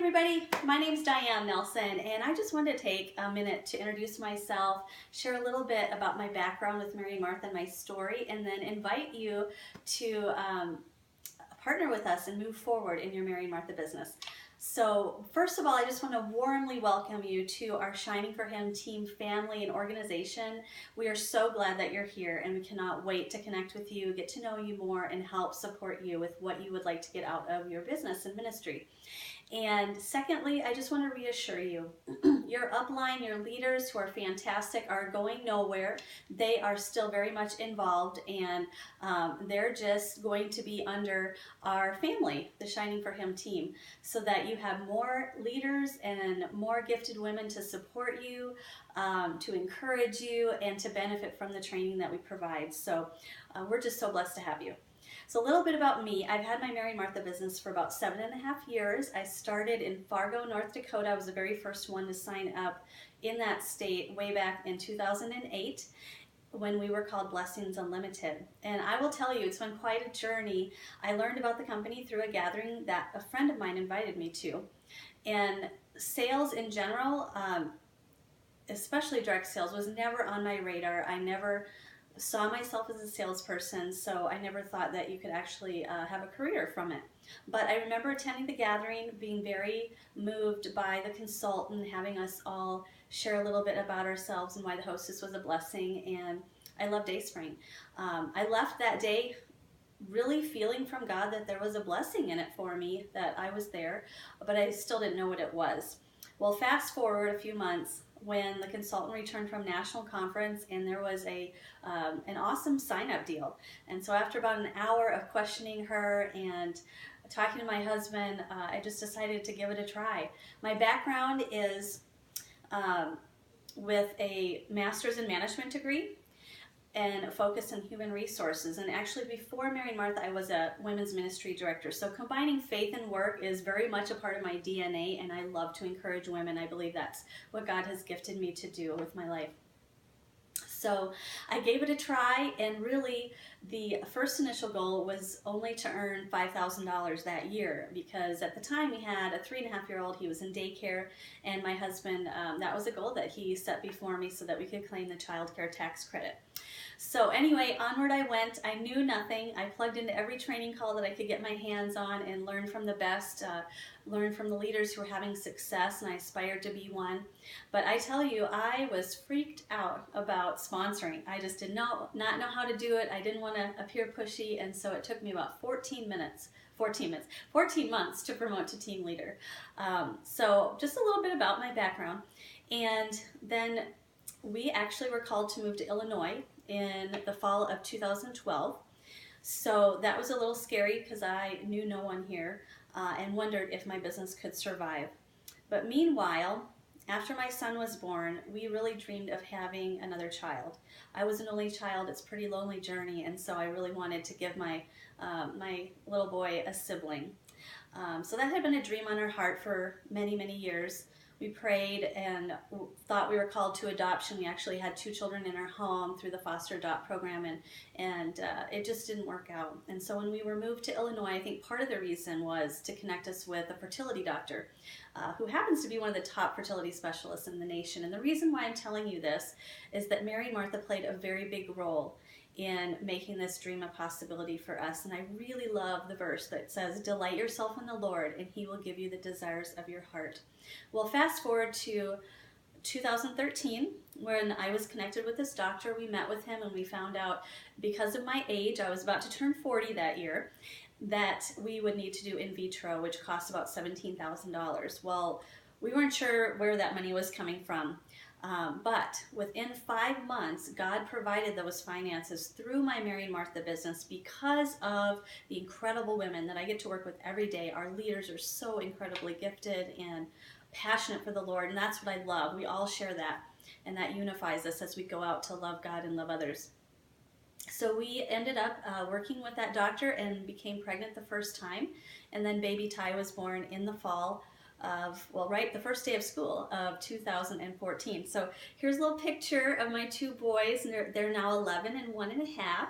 everybody, my name is Diane Nelson, and I just wanted to take a minute to introduce myself, share a little bit about my background with Mary Martha and my story, and then invite you to partner with us and move forward in your Mary Martha business. So first of all, I just want to warmly welcome you to our Shining for Him team, family, and organization. We are so glad that you're here, and we cannot wait to connect with you, get to know you more, and help support you with what you would like to get out of your business and ministry. And secondly, I just want to reassure you, your upline, your leaders who are fantastic are going nowhere. They are still very much involved, and they're just going to be under our family, the Shining for Him team, so that you have more leaders and more gifted women to support you, to encourage you, and to benefit from the training that we provide. So we're just so blessed to have you. So a little bit about me. I've had my Mary Martha business for about 7.5 years. I started in Fargo, North Dakota. I was the very first one to sign up in that state way back in 2008 when we were called Blessings Unlimited. And I will tell you, it's been quite a journey. I learned about the company through a gathering that a friend of mine invited me to. And sales in general, especially direct sales, was never on my radar. I never saw myself as a salesperson, so I never thought that you could actually have a career from it. But I remember attending the gathering, being very moved by the consultant, having us all share a little bit about ourselves and why the hostess was a blessing, and I love Dayspring. I left that day really feeling from God that there was a blessing in it for me, that I was there, but I still didn't know what it was. Well, fast forward a few months, when the consultant returned from national conference, and there was an awesome sign-up deal. And so after about an hour of questioning her and talking to my husband, I just decided to give it a try. My background is with a master's in management degree and a focus in human resources. And actually before Mary Martha, I was a women's ministry director. So combining faith and work is very much a part of my DNA, and I love to encourage women. I believe that's what God has gifted me to do with my life. So I gave it a try, and really the first initial goal was only to earn $5,000 that year, because at the time we had a 3.5-year-old, he was in daycare, and my husband, that was a goal that he set before me so that we could claim the child care tax credit. So anyway, onward I went. I knew nothing. I plugged into every training call that I could get my hands on and learned from the best, learned from the leaders who were having success, and I aspired to be one. But I tell you, I was freaked out about sponsoring. I just did not know how to do it. I didn't want to appear pushy, and so it took me about 14 months to promote to team leader. So just a little bit about my background. And then we actually were called to move to Illinois in the fall of 2012. So that was a little scary because I knew no one here and wondered if my business could survive. But meanwhile, after my son was born, we really dreamed of having another child. I was an only child. It's a pretty lonely journey, and so I really wanted to give my little boy a sibling. So that had been a dream on our heart for many, many years. We prayed and thought we were called to adoption. We actually had 2 children in our home through the foster adopt program, and it just didn't work out. And so when we were moved to Illinois, I think part of the reason was to connect us with a fertility doctor who happens to be one of the top fertility specialists in the nation. And the reason why I'm telling you this is that Mary Martha played a very big role in making this dream a possibility for us. And I really love the verse that says, "Delight yourself in the Lord, and He will give you the desires of your heart." Well, fast forward to 2013, when I was connected with this doctor. We met with him, and we found out, because of my age, I was about to turn 40 that year, that we would need to do in vitro, which cost about $17,000. Well, we weren't sure where that money was coming from. But within 5 months, God provided those finances through my Mary Martha business because of the incredible women that I get to work with every day. Our leaders are so incredibly gifted and passionate for the Lord, and that's what I love. We all share that, and that unifies us as we go out to love God and love others. So we ended up working with that doctor and became pregnant the first time, and then baby Ty was born in the fall of, well, right, the first day of school of 2014. So here's a little picture of my 2 boys, and they're now 11 and 1.5.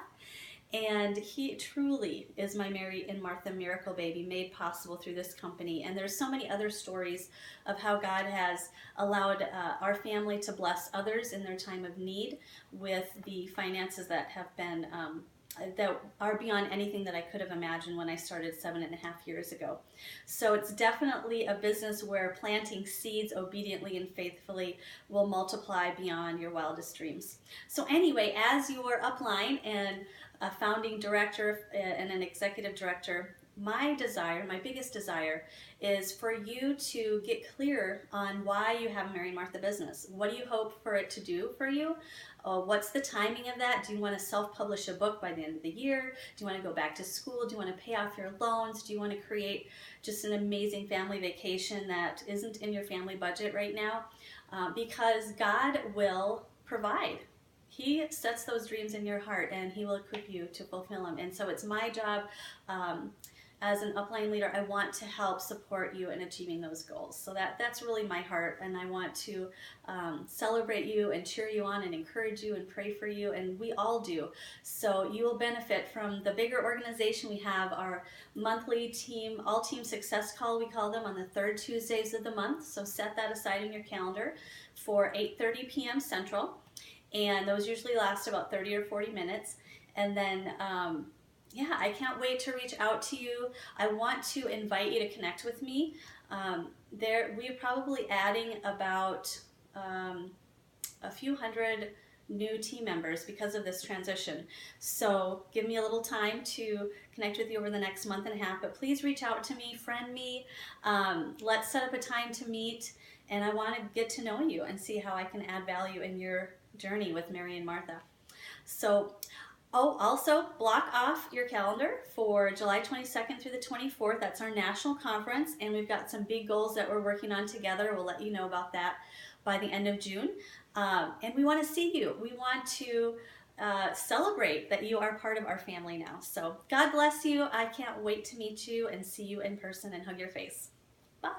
And he truly is my Mary and Martha miracle baby, made possible through this company. And there's so many other stories of how God has allowed our family to bless others in their time of need with the finances that have been that are beyond anything that I could have imagined when I started 7.5 years ago. So it's definitely a business where planting seeds obediently and faithfully will multiply beyond your wildest dreams. So anyway, as your upline and a founding director and an executive director, my biggest desire, is for you to get clear on why you have a Mary and Martha business. What do you hope for it to do for you? What's the timing of that? Do you want to self-publish a book by the end of the year? Do you want to go back to school? Do you want to pay off your loans? Do you want to create just an amazing family vacation that isn't in your family budget right now? Because God will provide. He sets those dreams in your heart, and He will equip you to fulfill them. And so it's my job as an upline leader. I want to help support you in achieving those goals. So that's really my heart, and I want to celebrate you and cheer you on and encourage you and pray for you, and we all do. So you will benefit from the bigger organization. We have our monthly all-team success call, we call them, on the third Tuesdays of the month. So set that aside in your calendar for 8:30 p.m. Central. And those usually last about 30 or 40 minutes. And then, yeah, I can't wait to reach out to you. I want to invite you to connect with me. We're probably adding about a few hundred new team members because of this transition. So give me a little time to connect with you over the next month and a half. But please reach out to me, friend me. Let's set up a time to meet. And I want to get to know you and see how I can add value in your journey with Mary and Martha. So, also block off your calendar for July 22nd through the 24th. That's our national conference, and we've got some big goals that we're working on together. We'll let you know about that by the end of June. And we want to see you. We want to celebrate that you are part of our family now. So God bless you. I can't wait to meet you and see you in person and hug your face. Bye.